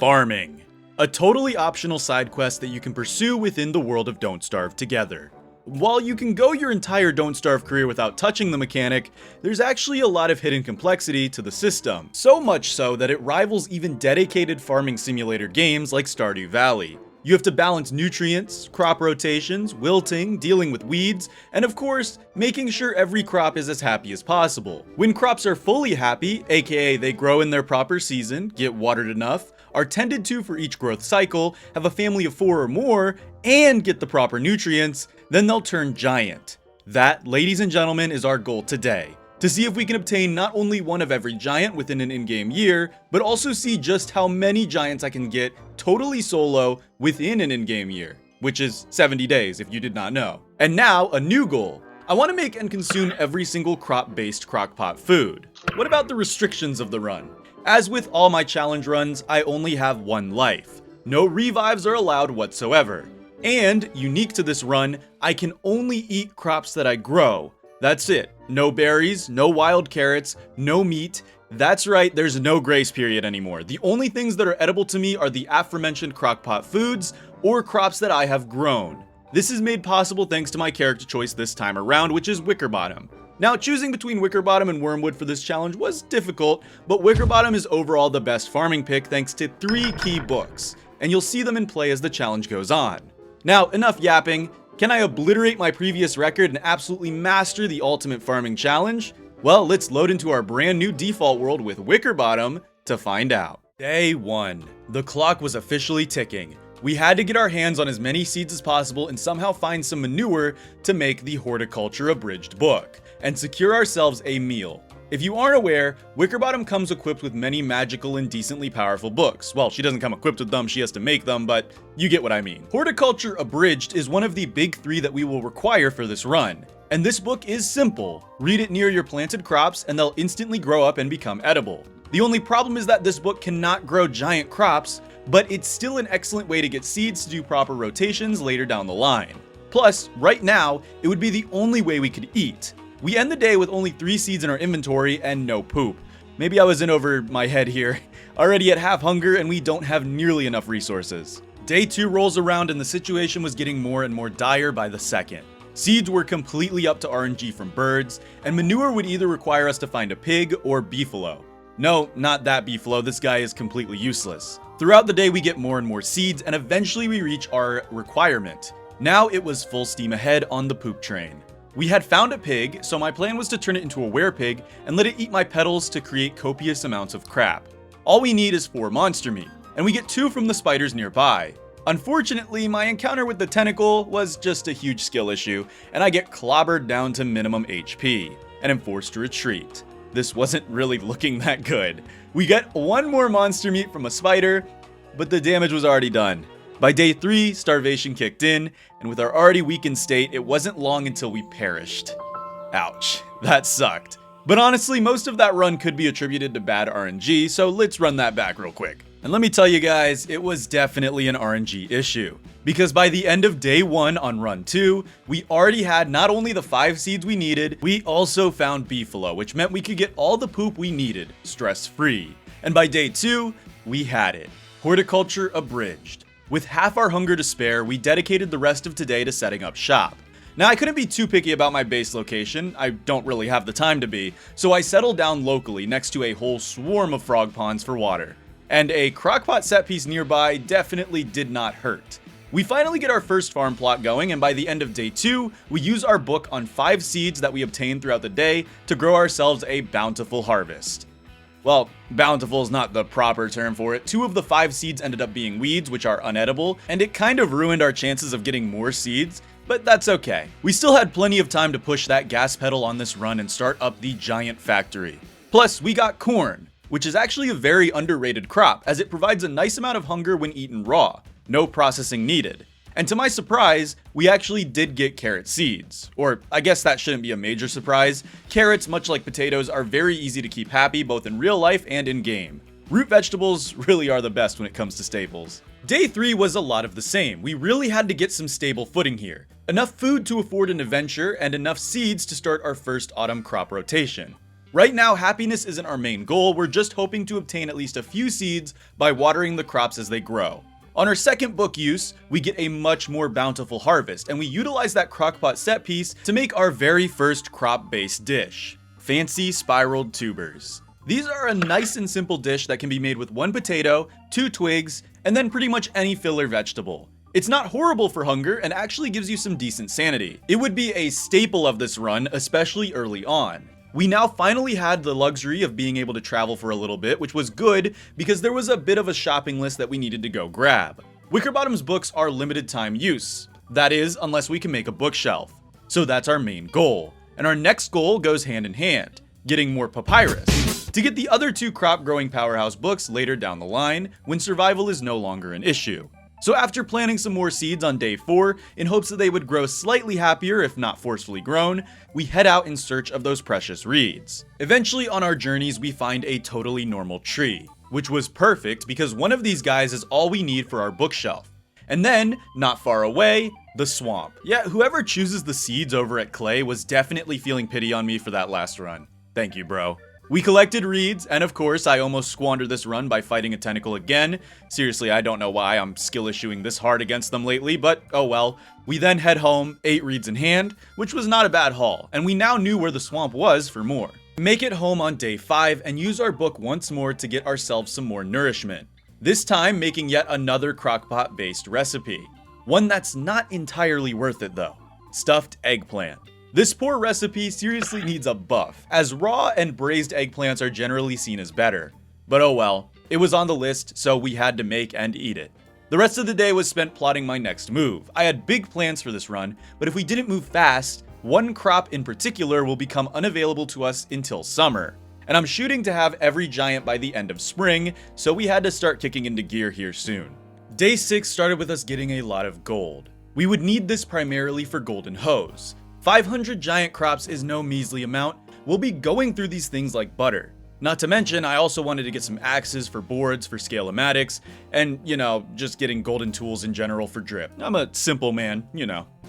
farming, a totally optional side quest that you can pursue within the world of Don't Starve together. While you can go your entire Don't Starve career without touching the mechanic, there's actually a lot of hidden complexity to the system. So much so that it rivals even dedicated farming simulator games like Stardew Valley. You have to balance nutrients, crop rotations, wilting, dealing with weeds, and of course, making sure every crop is as happy as possible. When crops are fully happy, aka they grow in their proper season, get watered enough, are tended to for each growth cycle, have a family of 4 or more, and get the proper nutrients, then they'll turn giant. That, ladies and gentlemen, is our goal today. To see if we can obtain not only one of every giant within an in-game year, but also see just how many giants I can get totally solo within an in-game year, which is 70 days if you did not know. And now, a new goal. I want to make and consume every single crop-based crockpot food. What about the restrictions of the run? As with all my challenge runs, I only have 1 life. No revives are allowed whatsoever. And, unique to this run, I can only eat crops that I grow. That's it. No berries, no wild carrots, no meat. That's right, there's no grace period anymore. The only things that are edible to me are the aforementioned crockpot foods or crops that I have grown. This is made possible thanks to my character choice this time around, which is Wickerbottom. Now, choosing between Wickerbottom and Wormwood for this challenge was difficult, but Wickerbottom is overall the best farming pick thanks to 3 key books, and you'll see them in play as the challenge goes on. Now, enough yapping. Can I obliterate my previous record and absolutely master the ultimate farming challenge? Well, let's load into our brand new default world with Wickerbottom to find out. Day 1. The clock was officially ticking. We had to get our hands on as many seeds as possible and somehow find some manure to make the Horticulture Abridged book, and secure ourselves a meal. If you aren't aware, Wickerbottom comes equipped with many magical and decently powerful books. Well, she doesn't come equipped with them, she has to make them, but you get what I mean. Horticulture Abridged is one of the big 3 that we will require for this run. And this book is simple. Read it near your planted crops and they'll instantly grow up and become edible. The only problem is that this book cannot grow giant crops, but it's still an excellent way to get seeds to do proper rotations later down the line. Plus, right now, it would be the only way we could eat. We end the day with only 3 seeds in our inventory and no poop. Maybe I was in over my head here. Already at half hunger and we don't have nearly enough resources. Day 2 rolls around and the situation was getting more and more dire by the second. Seeds were completely up to RNG from birds, and manure would either require us to find a pig or beefalo. No, not that beefalo, this guy is completely useless. Throughout the day we get more and more seeds and eventually we reach our requirement. Now it was full steam ahead on the poop train. We had found a pig, so my plan was to turn it into a werepig and let it eat my petals to create copious amounts of crap. All we need is 4 monster meat, and we get 2 from the spiders nearby. Unfortunately, my encounter with the tentacle was just a huge skill issue, and I get clobbered down to minimum HP, and am forced to retreat. This wasn't really looking that good. We get 1 more monster meat from a spider, but the damage was already done. By day 3, starvation kicked in, and with our already weakened state, it wasn't long until we perished. Ouch, that sucked. But honestly, most of that run could be attributed to bad RNG, so let's run that back real quick. And let me tell you guys, it was definitely an RNG issue. Because by the end of day 1 on run 2, we already had not only the 5 seeds we needed, we also found beefalo, which meant we could get all the poop we needed, stress-free. And by day 2, we had it. Horticulture Abridged. With half our hunger to spare, we dedicated the rest of today to setting up shop. Now, I couldn't be too picky about my base location, I don't really have the time to be, so I settled down locally next to a whole swarm of frog ponds for water. And a crockpot set piece nearby definitely did not hurt. We finally get our first farm plot going, and by the end of day 2, we use our book on 5 seeds that we obtained throughout the day to grow ourselves a bountiful harvest. Well, bountiful is not the proper term for it. 2 of the 5 seeds ended up being weeds, which are unedible, and it kind of ruined our chances of getting more seeds, but that's okay. We still had plenty of time to push that gas pedal on this run and start up the giant factory. Plus, we got corn, which is actually a very underrated crop, as it provides a nice amount of hunger when eaten raw. No processing needed. And to my surprise, we actually did get carrot seeds. Or I guess that shouldn't be a major surprise. Carrots, much like potatoes, are very easy to keep happy both in real life and in game. Root vegetables really are the best when it comes to staples. Day 3 was a lot of the same. We really had to get some stable footing here. Enough food to afford an adventure and enough seeds to start our first autumn crop rotation. Right now, happiness isn't our main goal, we're just hoping to obtain at least a few seeds by watering the crops as they grow. On our second book use, we get a much more bountiful harvest, and we utilize that crockpot set piece to make our very first crop-based dish. Fancy spiraled tubers. These are a nice and simple dish that can be made with 1 potato, 2 twigs, and then pretty much any filler vegetable. It's not horrible for hunger and actually gives you some decent sanity. It would be a staple of this run, especially early on. We now finally had the luxury of being able to travel for a little bit, which was good because there was a bit of a shopping list that we needed to go grab. Wickerbottom's books are limited time use. That is, unless we can make a bookshelf. So that's our main goal. And our next goal goes hand in hand, getting more papyrus, to get the other 2 crop growing powerhouse books later down the line when survival is no longer an issue. So after planting some more seeds on day 4, in hopes that they would grow slightly happier if not forcefully grown, we head out in search of those precious reeds. Eventually on our journeys we find a totally normal tree, which was perfect because one of these guys is all we need for our bookshelf. And then, not far away, the swamp. Yeah, whoever chooses the seeds over at Clay was definitely feeling pity on me for that last run. Thank you, bro. We collected reeds, and of course, I almost squandered this run by fighting a tentacle again. Seriously, I don't know why I'm skill issuing this hard against them lately, but oh well. We then head home, 8 reeds in hand, which was not a bad haul, and we now knew where the swamp was for more. Make it home on day 5 and use our book once more to get ourselves some more nourishment. This time making yet another crockpot based recipe. One that's not entirely worth it though. Stuffed eggplant. This poor recipe seriously needs a buff, as raw and braised eggplants are generally seen as better. But oh well, it was on the list, so we had to make and eat it. The rest of the day was spent plotting my next move. I had big plans for this run, but if we didn't move fast, one crop in particular will become unavailable to us until summer. And I'm shooting to have every giant by the end of spring, so we had to start kicking into gear here soon. Day 6 started with us getting a lot of gold. We would need this primarily for golden hose. 500 giant crops is no measly amount. We'll be going through these things like butter. Not to mention, I also wanted to get some axes for boards for scale-o-matics, and, just getting golden tools in general for drip. I'm a simple man,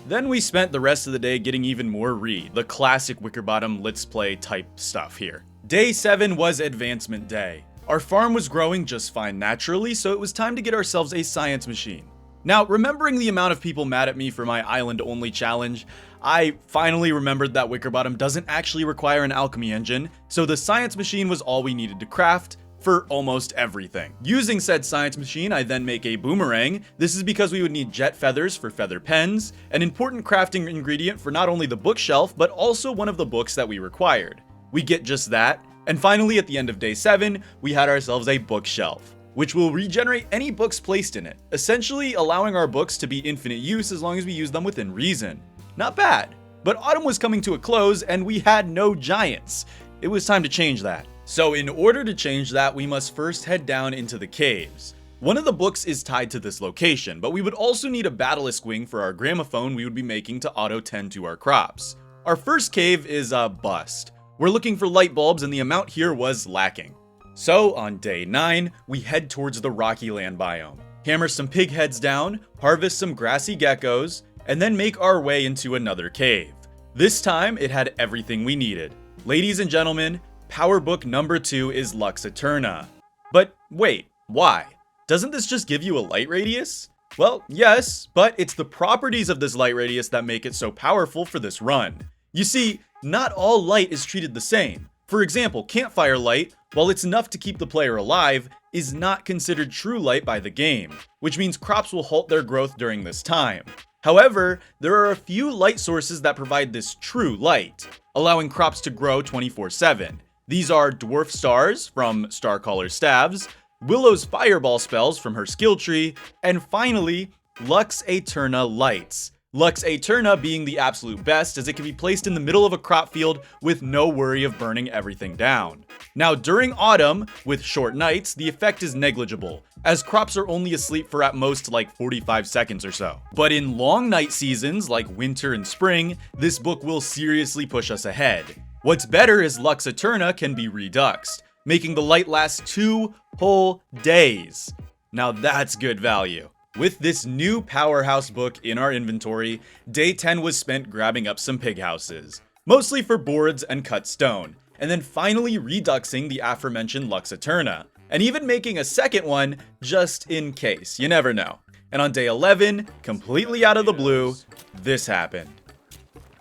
Then we spent the rest of the day getting even more reed, the classic Wickerbottom let's play type stuff here. Day 7 was advancement day. Our farm was growing just fine naturally, so it was time to get ourselves a science machine. Now, remembering the amount of people mad at me for my island-only challenge, I finally remembered that Wickerbottom doesn't actually require an alchemy engine, so the science machine was all we needed to craft for almost everything. Using said science machine, I then make a boomerang. This is because we would need jet feathers for feather pens, an important crafting ingredient for not only the bookshelf, but also one of the books that we required. We get just that, and finally at the end of day 7, we had ourselves a bookshelf, which will regenerate any books placed in it, essentially allowing our books to be infinite use as long as we use them within reason. Not bad, but autumn was coming to a close and we had no giants. It was time to change that. So in order to change that, we must first head down into the caves. One of the books is tied to this location, but we would also need a basilisk wing for our gramophone we would be making to auto-tend to our crops. Our first cave is a bust. We're looking for light bulbs and the amount here was lacking. So on day 9, we head towards the rocky land biome, hammer some pig heads down, harvest some grassy geckos, and then make our way into another cave. This time, it had everything we needed. Ladies and gentlemen, power book number 2 is Lux Eterna. But wait, why? Doesn't this just give you a light radius? Well, yes, but it's the properties of this light radius that make it so powerful for this run. You see, not all light is treated the same. For example, campfire light, while it's enough to keep the player alive, is not considered true light by the game, which means crops will halt their growth during this time. However, there are a few light sources that provide this true light, allowing crops to grow 24/7. These are Dwarf Stars from Starcaller's Staves, Willow's Fireball spells from her skill tree, and finally, Lux Eterna Lights. Lux Eterna being the absolute best as it can be placed in the middle of a crop field with no worry of burning everything down. Now during autumn, with short nights, the effect is negligible, as crops are only asleep for at most like 45 seconds or so. But in long night seasons like winter and spring, this book will seriously push us ahead. What's better is Lux Eterna can be reduxed, making the light last 2 whole days. Now that's good value. With this new powerhouse book in our inventory, day 10 was spent grabbing up some pig houses, mostly for boards and cut stone. and then finally reduxing the aforementioned Lux Eterna, and even making a second one just in case, you never know. And on day 11, completely out of the blue, this happened.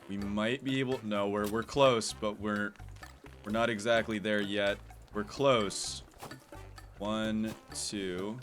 We might be able, no, we're close, but we're not exactly there yet. We're close. 1, 2.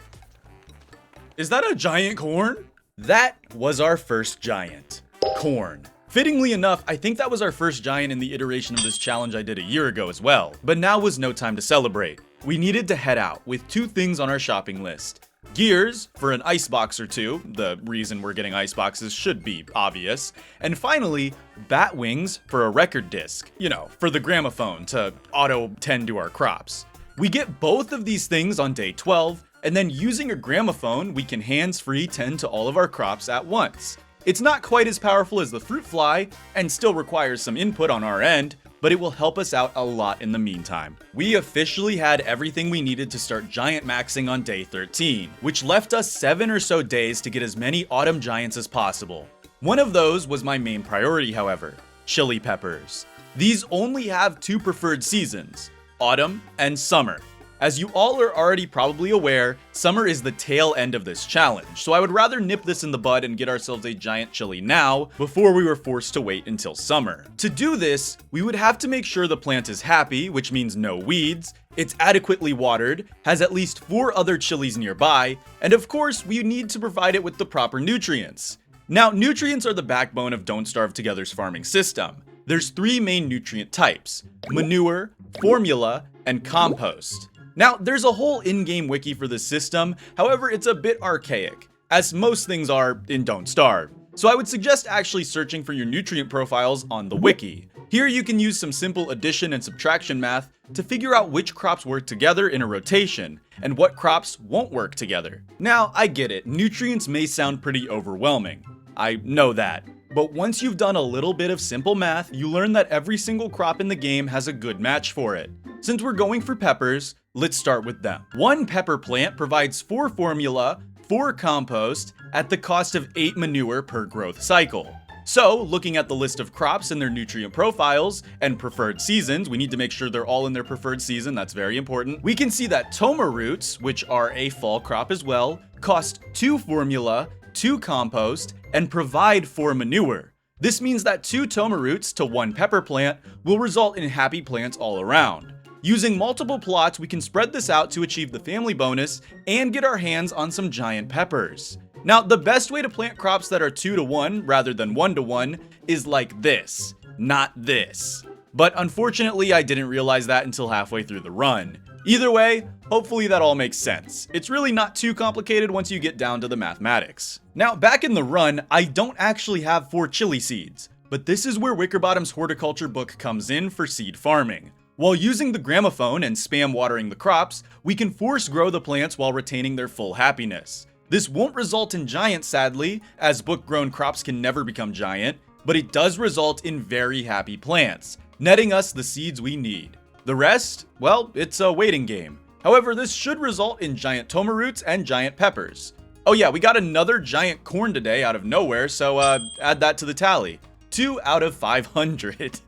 Is that a giant corn? That was our first giant. Corn. Fittingly enough, I think that was our first giant in the iteration of this challenge I did a year ago as well. But now was no time to celebrate. We needed to head out with 2 things on our shopping list. Gears for an icebox or 2, the reason we're getting iceboxes should be obvious. And finally, bat wings for a record disc, you know, for the gramophone to auto tend to our crops. We get both of these things on day 12, and then using a gramophone, we can hands-free tend to all of our crops at once. It's not quite as powerful as the fruit fly, and still requires some input on our end, but it will help us out a lot in the meantime. We officially had everything we needed to start giant maxing on day 13, which left us 7 or so days to get as many autumn giants as possible. One of those was my main priority, however, chili peppers. These only have 2 preferred seasons, autumn and summer. As you all are already probably aware, summer is the tail end of this challenge, so I would rather nip this in the bud and get ourselves a giant chili now before we were forced to wait until summer. To do this, we would have to make sure the plant is happy, which means no weeds, it's adequately watered, has at least 4 other chilies nearby, and of course we need to provide it with the proper nutrients. Now, nutrients are the backbone of Don't Starve Together's farming system. There's 3 main nutrient types: manure, formula, and compost. Now, there's a whole in-game wiki for this system, however, it's a bit archaic, as most things are in Don't Starve. So I would suggest actually searching for your nutrient profiles on the wiki. Here you can use some simple addition and subtraction math to figure out which crops work together in a rotation, and what crops won't work together. Now, I get it, nutrients may sound pretty overwhelming. I know that. But once you've done a little bit of simple math, you learn that every single crop in the game has a good match for it. Since we're going for peppers, let's start with them. 1 pepper plant provides 4 formula, 4 compost, at the cost of 8 manure per growth cycle. So, looking at the list of crops and their nutrient profiles and preferred seasons, we need to make sure they're all in their preferred season, that's very important. We can see that toma roots, which are a fall crop as well, cost 2 formula, 2 compost, and provide 4 manure. This means that 2 toma roots to 1 pepper plant will result in happy plants all around. Using multiple plots, we can spread this out to achieve the family bonus and get our hands on some giant peppers. Now, the best way to plant crops that are 2 to 1 rather than 1 to 1 is like this, not this. But unfortunately, I didn't realize that until halfway through the run. Either way, hopefully that all makes sense. It's really not too complicated once you get down to the mathematics. Now, back in the run, I don't actually have 4 chili seeds, but this is where Wickerbottom's horticulture book comes in for seed farming. While using the gramophone and spam watering the crops, we can force grow the plants while retaining their full happiness. This won't result in giants, sadly, as book-grown crops can never become giant, but it does result in very happy plants, netting us the seeds we need. The rest? Well, it's a waiting game. However, this should result in giant toma roots and giant peppers. Oh yeah, we got another giant corn today out of nowhere, so add that to the tally. 2 out of 500.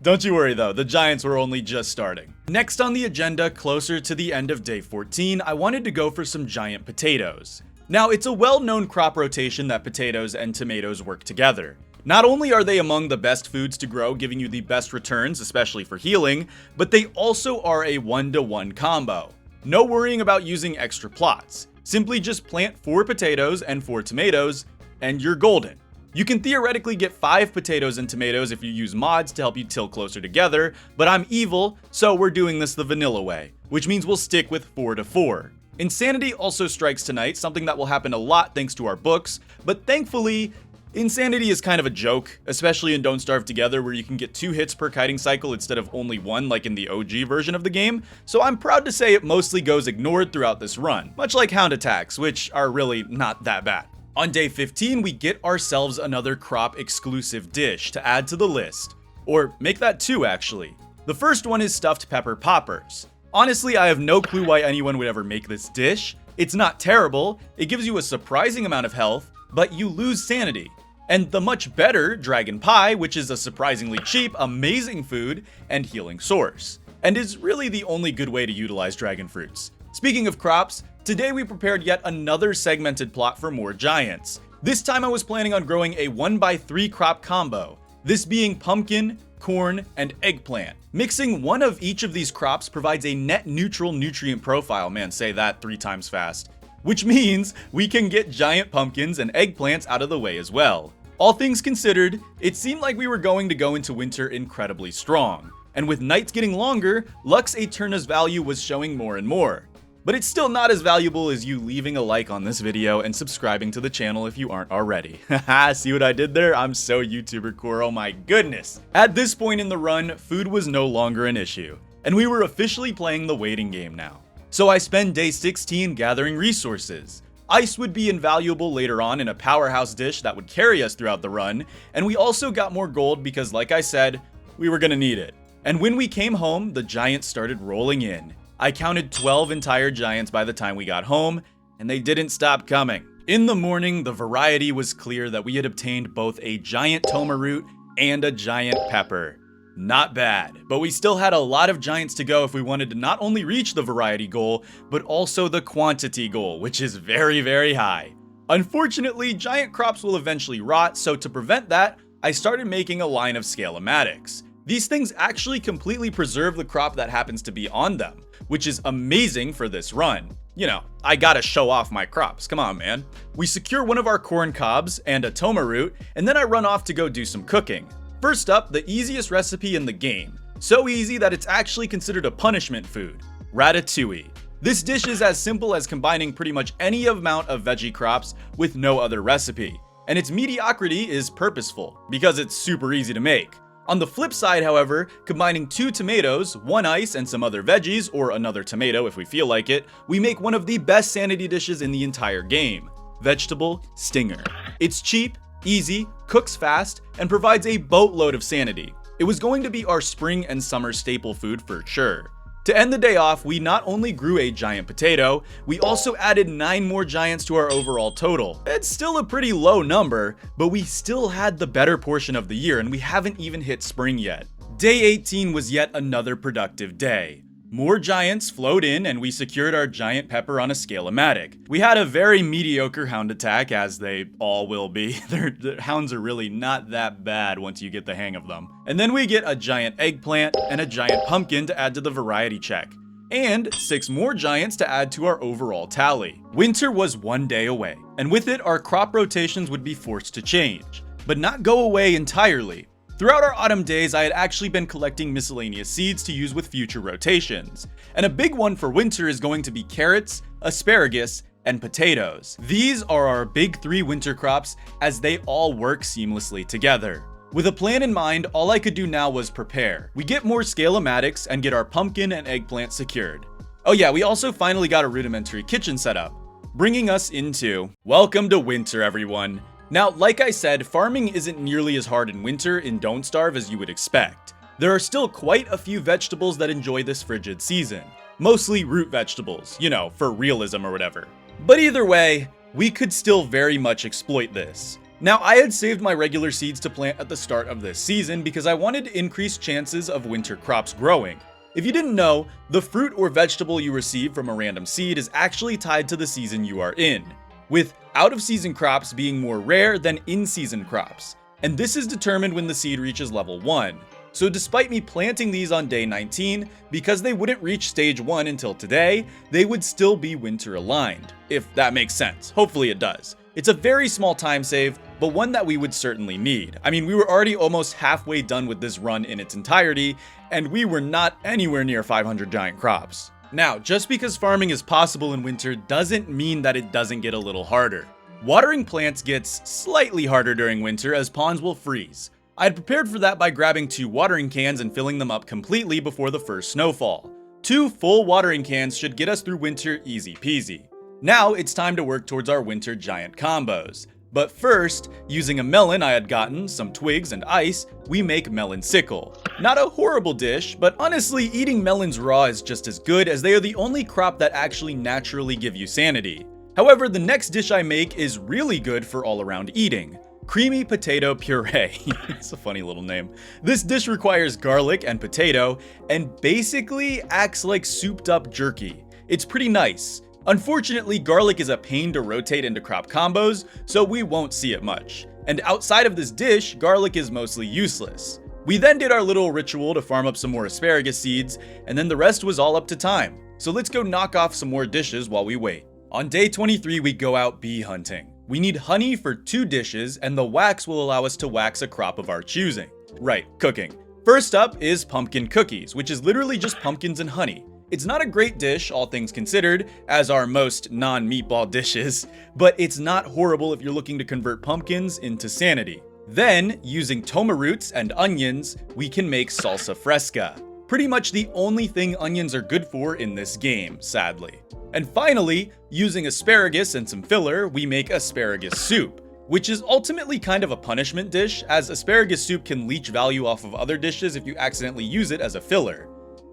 Don't you worry though, the giants were only just starting. Next on the agenda, closer to the end of day 14, I wanted to go for some giant potatoes. Now, it's a well-known crop rotation that potatoes and tomatoes work together. Not only are they among the best foods to grow, giving you the best returns, especially for healing, but they also are a 1-to-1 combo. No worrying about using extra plots. Simply just plant 4 potatoes and 4 tomatoes, and you're golden. You can theoretically get 5 potatoes and tomatoes if you use mods to help you till closer together, but I'm evil, so we're doing this the vanilla way, which means we'll stick with 4 to 4. Insanity also strikes tonight, something that will happen a lot thanks to our books, but thankfully, insanity is kind of a joke, especially in Don't Starve Together where you can get 2 hits per kiting cycle instead of only 1 like in the OG version of the game, so I'm proud to say it mostly goes ignored throughout this run, much like hound attacks, which are really not that bad. On day 15, we get ourselves another crop exclusive dish to add to the list. Or make that 2 actually. The first one is stuffed pepper poppers. Honestly, I have no clue why anyone would ever make this dish. It's not terrible, it gives you a surprising amount of health, but you lose sanity. and the much better dragon pie, which is a surprisingly cheap, amazing food and healing source, and is really the only good way to utilize dragon fruits. Speaking of crops, today we prepared yet another segmented plot for more giants. This time I was planning on growing a 1x3 crop combo, this being pumpkin, corn, and eggplant. Mixing one of each of these crops provides a net neutral nutrient profile, man, say that 3 times fast, which means we can get giant pumpkins and eggplants out of the way as well. All things considered, it seemed like we were going to go into winter incredibly strong, and with nights getting longer, Lux Aeterna's value was showing more and more. But it's still not as valuable as you leaving a like on this video and subscribing to the channel if you aren't already. Haha, see what I did there? I'm so YouTuber core, oh my goodness. At this point in the run, food was no longer an issue, and we were officially playing the waiting game now. So I spend day 16 gathering resources. Ice would be invaluable later on in a powerhouse dish that would carry us throughout the run, and we also got more gold because, like I said, we were gonna need it. And when we came home, the giants started rolling in. I counted 12 entire giants by the time we got home, and they didn't stop coming. In the morning, the variety was clear that we had obtained both a giant toma root and a giant pepper. Not bad, but we still had a lot of giants to go if we wanted to not only reach the variety goal, but also the quantity goal, which is very, very high. Unfortunately, giant crops will eventually rot, so to prevent that, I started making a line of Scale-O-Matics. These things actually completely preserve the crop that happens to be on them, which is amazing for this run. You know, I gotta show off my crops, come on man. We secure one of our corn cobs and a toma root, and then I run off to go do some cooking. First up, the easiest recipe in the game. So easy that it's actually considered a punishment food, ratatouille. This dish is as simple as combining pretty much any amount of veggie crops with no other recipe. And its mediocrity is purposeful, because it's super easy to make. On the flip side, however, combining 2 tomatoes, 1 ice, and some other veggies, or another tomato if we feel like it, we make one of the best sanity dishes in the entire game, vegetable stinger. It's cheap, easy, cooks fast, and provides a boatload of sanity. It was going to be our spring and summer staple food for sure. To end the day off, we not only grew a giant potato, we also added 9 more giants to our overall total. It's still a pretty low number, but we still had the better portion of the year and we haven't even hit spring yet. Day 18 was yet another productive day. More giants flowed in and we secured our giant pepper on a Scale-O-Matic. We had a very mediocre hound attack, as they all will be. The hounds are really not that bad once you get the hang of them. And then we get a giant eggplant and a giant pumpkin to add to the variety check. And 6 more giants to add to our overall tally. Winter was 1 day away, and with it our crop rotations would be forced to change, but not go away entirely. Throughout our autumn days, I had actually been collecting miscellaneous seeds to use with future rotations, and a big one for winter is going to be carrots, asparagus, and potatoes. These are our big 3 winter crops, as they all work seamlessly together. With a plan in mind, all I could do now was prepare. We get more Scale-O-Matics and get our pumpkin and eggplant secured. Oh yeah, we also finally got a rudimentary kitchen set up, bringing us into welcome to winter, everyone. Now, like I said, farming isn't nearly as hard in winter in Don't Starve as you would expect. There are still quite a few vegetables that enjoy this frigid season. Mostly root vegetables, you know, for realism or whatever. But either way, we could still very much exploit this. Now, I had saved my regular seeds to plant at the start of this season because I wanted to increase chances of winter crops growing. If you didn't know, the fruit or vegetable you receive from a random seed is actually tied to the season you are in, with out-of-season crops being more rare than in-season crops, and this is determined when the seed reaches level 1. So despite me planting these on day 19, because they wouldn't reach stage 1 until today, they would still be winter aligned, if that makes sense. Hopefully it does. It's a very small time save, but one that we would certainly need. I mean, we were already almost halfway done with this run in its entirety, and we were not anywhere near 500 giant crops. Now, just because farming is possible in winter doesn't mean that it doesn't get a little harder. Watering plants gets slightly harder during winter as ponds will freeze. I had prepared for that by grabbing 2 watering cans and filling them up completely before the first snowfall. 2 full watering cans should get us through winter easy peasy. Now it's time to work towards our winter giant combos. But first, using a melon I had gotten, some twigs, and ice, we make melon sickle. Not a horrible dish, but honestly, eating melons raw is just as good as they are the only crop that actually naturally give you sanity. However, the next dish I make is really good for all around eating. creamy potato puree. It's a funny little name. This dish requires garlic and potato, and basically acts like souped up jerky. It's pretty nice. Unfortunately, garlic is a pain to rotate into crop combos, so we won't see it much. And outside of this dish, garlic is mostly useless. We then did our little ritual to farm up some more asparagus seeds, and then the rest was all up to time. So let's go knock off some more dishes while we wait. On day 23, we go out bee hunting. We need honey for 2 dishes, and the wax will allow us to wax a crop of our choosing. Right, cooking. First up is pumpkin cookies, which is literally just pumpkins and honey. It's not a great dish, all things considered, as are most non-meatball dishes, but it's not horrible if you're looking to convert pumpkins into sanity. Then, using toma roots and onions, we can make salsa fresca. Pretty much the only thing onions are good for in this game, sadly. And finally, using asparagus and some filler, we make asparagus soup, which is ultimately kind of a punishment dish, as asparagus soup can leech value off of other dishes if you accidentally use it as a filler.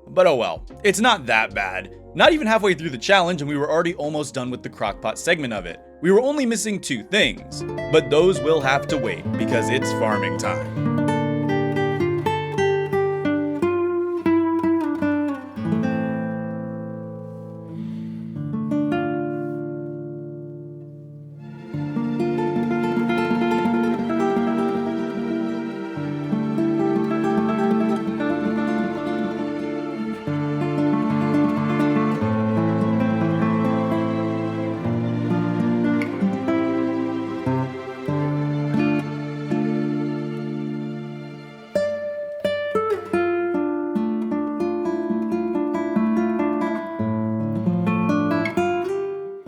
But oh well, it's not that bad. Not even halfway through the challenge and we were already almost done with the crockpot segment of it. We were only missing 2 things, but those will have to wait because it's farming time.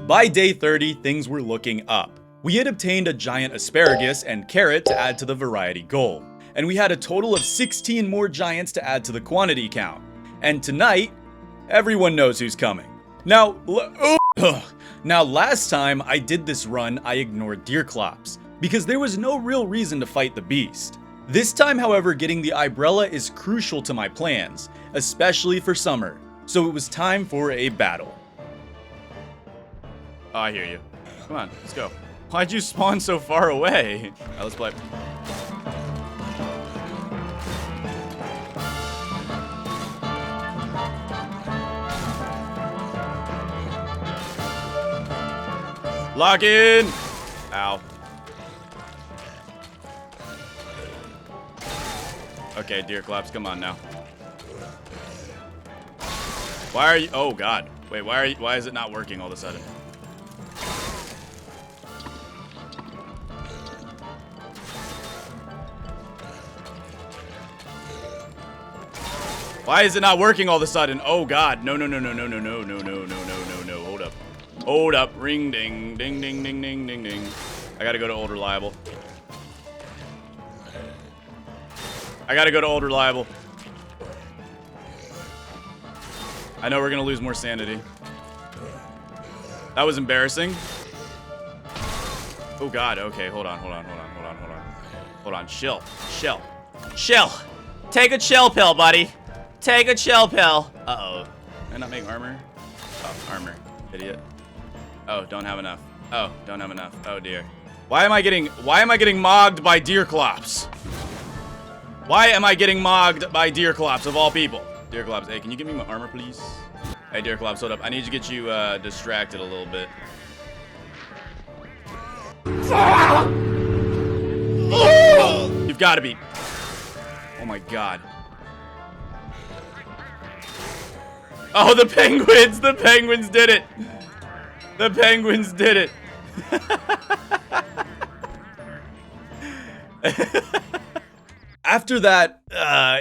By day 30, things were looking up. We had obtained a giant asparagus and carrot to add to the variety goal, and we had a total of 16 more giants to add to the quantity count. And tonight, everyone knows who's coming. Now last time I did this run, I ignored Deerclops, because there was no real reason to fight the beast. This time, however, getting the Ibrella is crucial to my plans, especially for summer, so it was time for a battle. Oh, I hear you. Come on, let's go. Why'd you spawn so far away? Alright, let's play. Lock in! Ow. Okay, Deerclops, come on now. Why are you? Oh God! Wait, why is it not working all of a sudden? Why is it not working all of a sudden? Oh God! No! Hold up! Hold up! Ring ding ding ding ding ding ding ding. I gotta go to old reliable. I gotta go to old reliable. I know we're gonna lose more sanity. That was embarrassing. Oh God, okay, hold on. Hold on, chill. Take a chill pill, buddy. Take a chill pill. Uh-oh. Did I not make armor? Oh, armor. Idiot. Oh, don't have enough. Oh, don't have enough. Oh dear. Why am I getting mogged by Deerclops? Why am I getting mogged by Deerclops of all people? Deerclops, hey, can you give me my armor, please? Hey, Deerclops, hold up. I need to get you distracted a little bit. You've got to be. Oh my God. Oh, the penguins! The penguins did it! The penguins did it! After that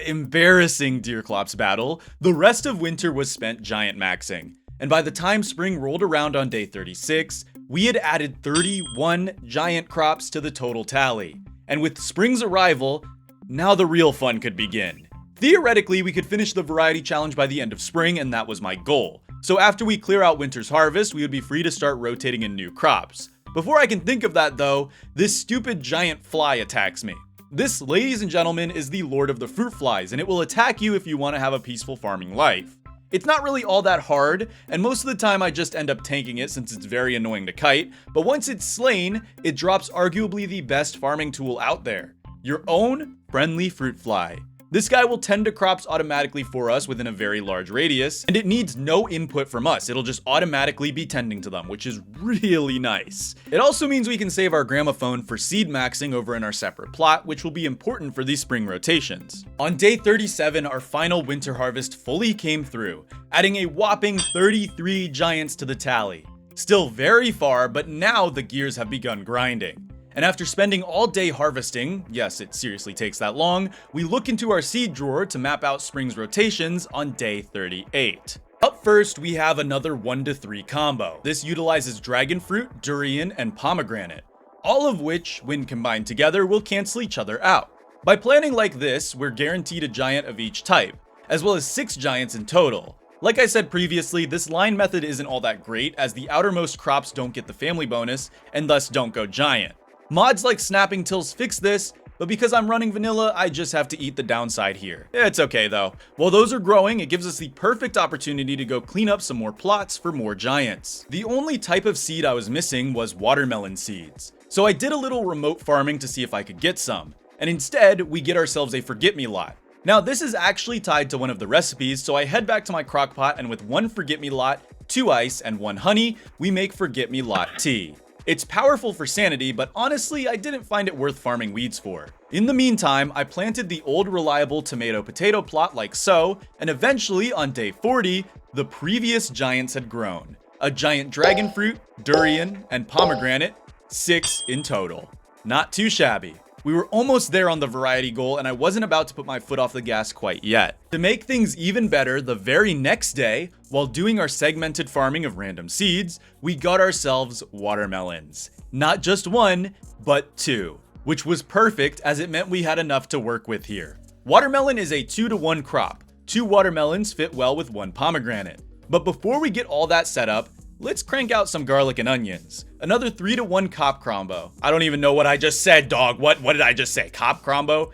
embarrassing Deerclops battle, the rest of winter was spent giant maxing. And by the time spring rolled around on day 36, we had added 31 giant crops to the total tally. And with spring's arrival, now the real fun could begin. Theoretically, we could finish the variety challenge by the end of spring, and that was my goal. So after we clear out winter's harvest, we would be free to start rotating in new crops. Before I can think of that though, this stupid giant fly attacks me. This, ladies and gentlemen, is the Lord of the Fruit Flies, and it will attack you if you want to have a peaceful farming life. It's not really all that hard, and most of the time I just end up tanking it since it's very annoying to kite, but once it's slain, it drops arguably the best farming tool out there. Your own friendly fruit fly. This guy will tend to crops automatically for us within a very large radius, and it needs no input from us. It'll just automatically be tending to them, which is really nice. It also means we can save our gramophone for seed maxing over in our separate plot, which will be important for these spring rotations. On day 37, our final winter harvest fully came through, adding a whopping 33 giants to the tally. Still very far, but now the gears have begun grinding. And after spending all day harvesting, yes, it seriously takes that long, we look into our seed drawer to map out spring's rotations on day 38. Up first, we have another 1-3 combo. This utilizes dragon fruit, durian, and pomegranate, all of which, when combined together, will cancel each other out. By planning like this, we're guaranteed a giant of each type, as well as 6 giants in total. Like I said previously, this line method isn't all that great, as the outermost crops don't get the family bonus, and thus don't go giant. Mods like Snapping Tills fix this, but because I'm running vanilla, I just have to eat the downside here. It's okay though. While those are growing, it gives us the perfect opportunity to go clean up some more plots for more giants. The only type of seed I was missing was watermelon seeds. So I did a little remote farming to see if I could get some. And instead, we get ourselves a forget-me-lot. Now this is actually tied to one of the recipes, so I head back to my crock pot, and with 1 forget-me-lot, 2 ice, and 1 honey, we make forget-me-lot tea. It's powerful for sanity, but honestly, I didn't find it worth farming weeds for. In the meantime, I planted the old reliable tomato-potato plot like so, and eventually, on day 40, the previous giants had grown. A giant dragon fruit, durian, and pomegranate, 6 in total. Not too shabby. We were almost there on the variety goal, and I wasn't about to put my foot off the gas quite yet. To make things even better, the very next day, while doing our segmented farming of random seeds, we got ourselves watermelons. Not just 1, but 2, which was perfect as it meant we had enough to work with here. Watermelon is a 2-to-1 crop. 2 watermelons fit well with 1 pomegranate. But before we get all that set up, let's crank out some garlic and onions. Another 3-to-1 cop combo. I don't even know what I just said, dog. What did I just say? Cop combo?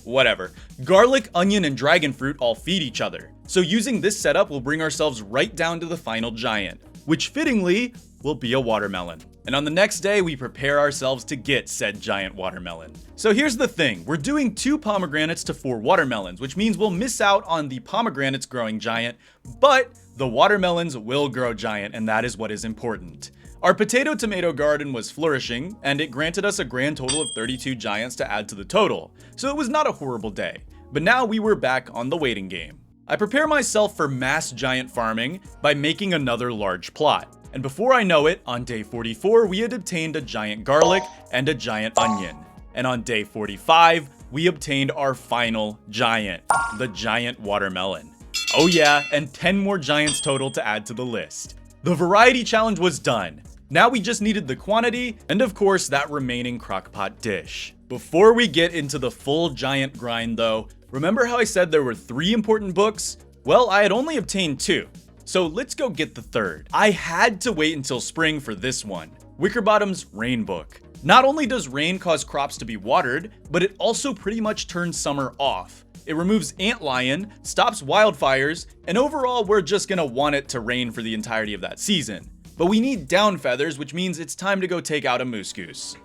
Whatever. Garlic, onion, and dragon fruit all feed each other. So using this setup will bring ourselves right down to the final giant, which fittingly will be a watermelon. And on the next day, we prepare ourselves to get said giant watermelon. So here's the thing, we're doing 2 pomegranates to 4 watermelons, which means we'll miss out on the pomegranates growing giant, but the watermelons will grow giant, and that is what is important. Our potato-tomato garden was flourishing, and it granted us a grand total of 32 giants to add to the total, so it was not a horrible day. But now we were back on the waiting game. I prepare myself for mass giant farming by making another large plot. And before I know it, on day 44, we had obtained a giant garlic and a giant onion. And on day 45, we obtained our final giant, the giant watermelon. Oh yeah, and 10 more giants total to add to the list. The variety challenge was done. Now we just needed the quantity, and of course that remaining crockpot dish. Before we get into the full giant grind though, remember how I said there were 3 important books? Well, I had only obtained 2. So let's go get the third. I had to wait until spring for this one. Wickerbottom's Rain Book. Not only does rain cause crops to be watered, but it also pretty much turns summer off. It removes antlion, stops wildfires, and overall we're just gonna want it to rain for the entirety of that season. But we need down feathers, which means it's time to go take out a moose goose.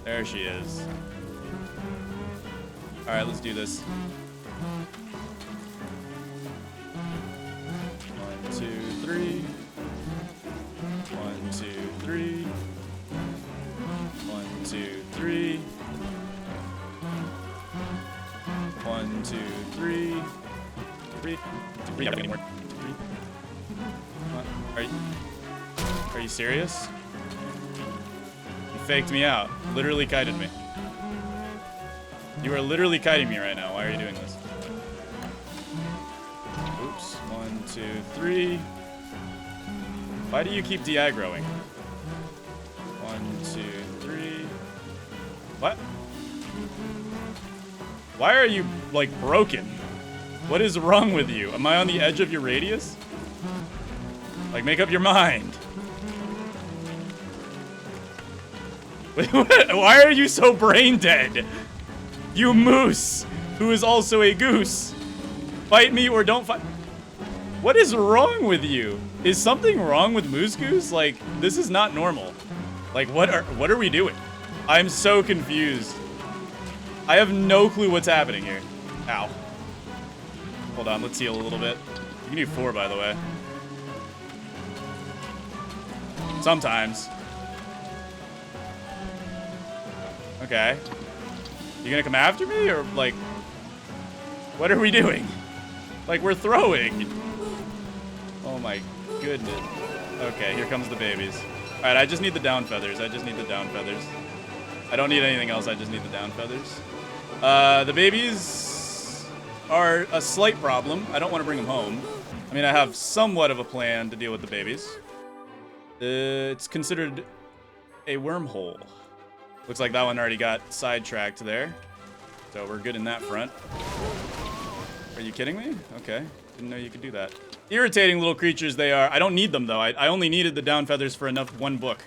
There she is. All right, let's do this. 1, 2, 3. 1, 2, 3. 1, 2, 3. 1, 2, 3. 3. 3. Any more? 3. Are you serious? You faked me out. Literally kited me. You are literally kiting me right now. Why are you doing this? Oops. 1, 2, 3. Why do you keep de-aggroing? 1, 2, 3. What? Why are you, like, broken? What is wrong with you? Am I on the edge of your radius? Like, make up your mind. Wait, why are you so brain dead? You moose, who is also a goose. Fight me or don't fight. What is wrong with you? Is something wrong with Moose Goose? Like, this is not normal. Like, what are we doing? I'm so confused. I have no clue what's happening here. Ow. Hold on, let's heal a little bit. You can do 4, by the way. Sometimes. Okay. You gonna come after me, or, like, what are we doing? Like, we're throwing. Oh my goodness. Okay, here comes the babies. Alright, I just need the down feathers. I just need the down feathers. I don't need anything else. I just need the down feathers. The babies are a slight problem. I don't want to bring them home. I mean, I have somewhat of a plan to deal with the babies. It's considered a wormhole. Looks like that one already got sidetracked there. So we're good in that front. Are you kidding me? Okay. Didn't know you could do that. Irritating little creatures they are. I don't need them, though. I only needed the down feathers for one book,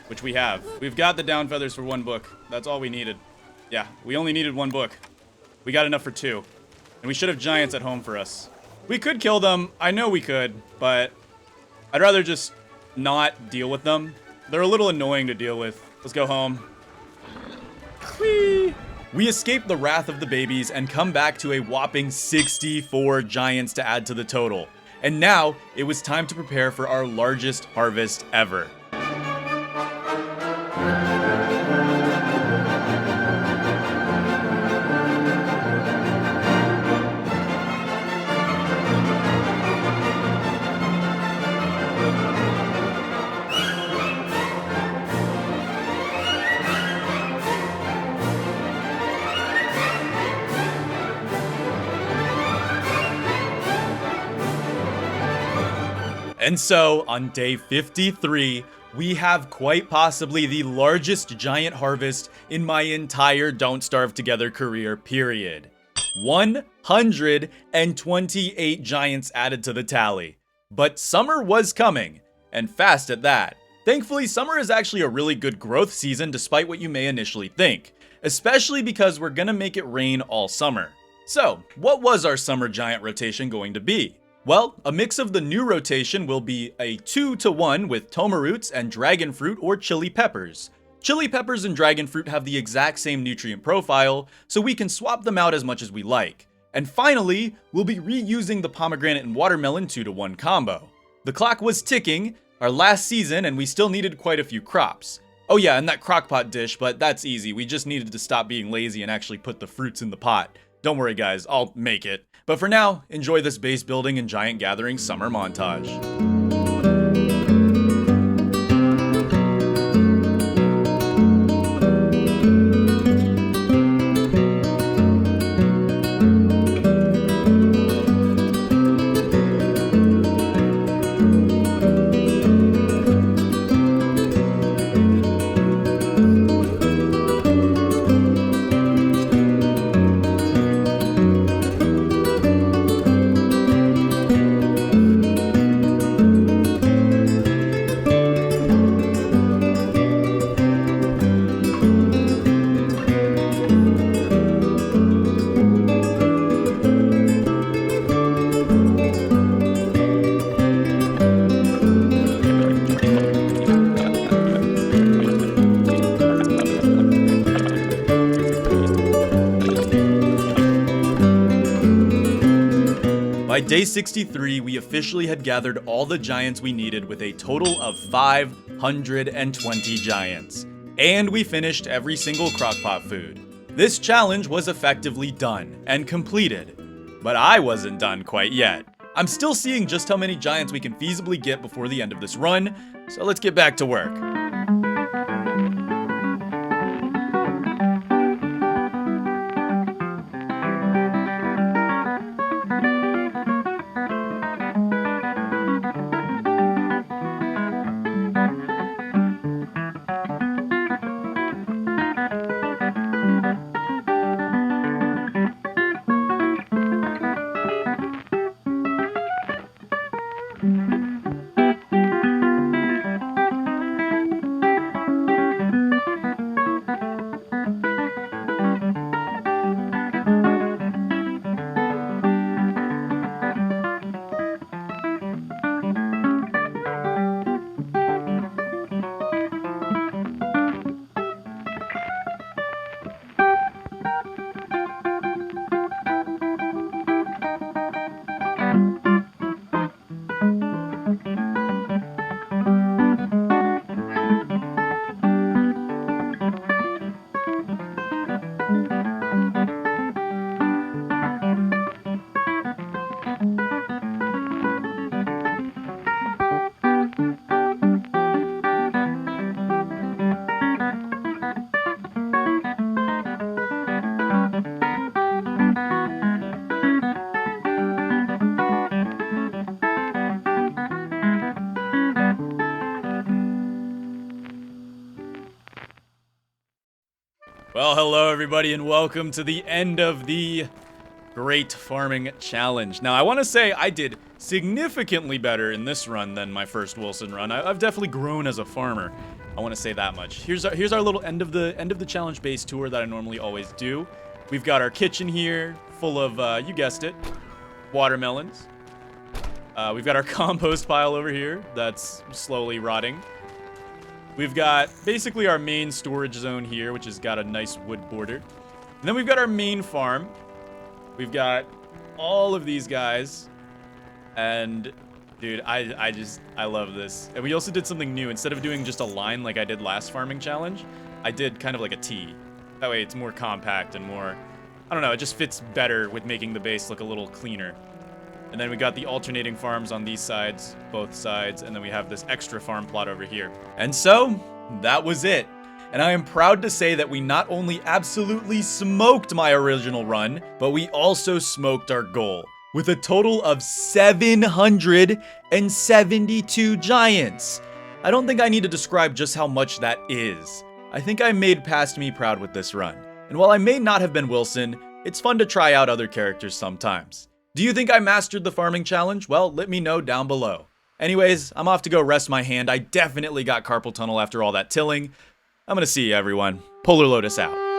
which we have. We've got the down feathers for 1 book. That's all we needed. Yeah, we only needed 1 book. We got enough for 2. And we should have giants at home for us. We could kill them. I know we could, but I'd rather just not deal with them. They're a little annoying to deal with. Let's go home. Whee! We escape the wrath of the babies and come back to a whopping 64 giants to add to the total. And now, it was time to prepare for our largest harvest ever. And so, on day 53, we have quite possibly the largest giant harvest in my entire Don't Starve Together career, period. 128 giants added to the tally. But summer was coming, and fast at that. Thankfully, summer is actually a really good growth season despite what you may initially think, especially because we're gonna make it rain all summer. So, what was our summer giant rotation going to be? Well, a mix of the new rotation will be a 2-to-1 with toma roots and dragon fruit or chili peppers. Chili peppers and dragon fruit have the exact same nutrient profile, so we can swap them out as much as we like. And finally, we'll be reusing the pomegranate and watermelon 2-to-1 combo. The clock was ticking, our last season, and we still needed quite a few crops. Oh yeah, and that crockpot dish, but that's easy. We just needed to stop being lazy and actually put the fruits in the pot. Don't worry guys, I'll make it. But for now, enjoy this base building and giant gathering summer montage. By day 63, we officially had gathered all the giants we needed with a total of 520 giants. And we finished every single crockpot food. This challenge was effectively done and completed. But I wasn't done quite yet. I'm still seeing just how many giants we can feasibly get before the end of this run, so let's get back to work. Well, hello everybody and welcome to the end of the Great Farming Challenge. Now, I want to say I did significantly better in this run than my first Wilson run. I've definitely grown as a farmer. I want to say that much. Here's our little end of the challenge base tour that I normally always do. We've got our kitchen here, full of you guessed it, watermelons. We've got our compost pile over here that's slowly rotting. We've got basically our main storage zone here, which has got a nice wood border. And then we've got our main farm. We've got all of these guys. And dude, I love this. And we also did something new. Instead of doing just a line like I did last farming challenge, I did kind of like a T. That way it's more compact and more, I don't know, it just fits better with making the base look a little cleaner. And then we got the alternating farms on these sides, both sides, and then we have this extra farm plot over here. And so, that was it. And I am proud to say that we not only absolutely smoked my original run, but we also smoked our goal, with a total of 772 giants. I don't think I need to describe just how much that is. I think I made Past Me proud with this run. And while I may not have been Wilson, it's fun to try out other characters sometimes. Do you think I mastered the farming challenge? Well, let me know down below. Anyways, I'm off to go rest my hand. I definitely got carpal tunnel after all that tilling. I'm gonna see you, everyone. Polarlotus out.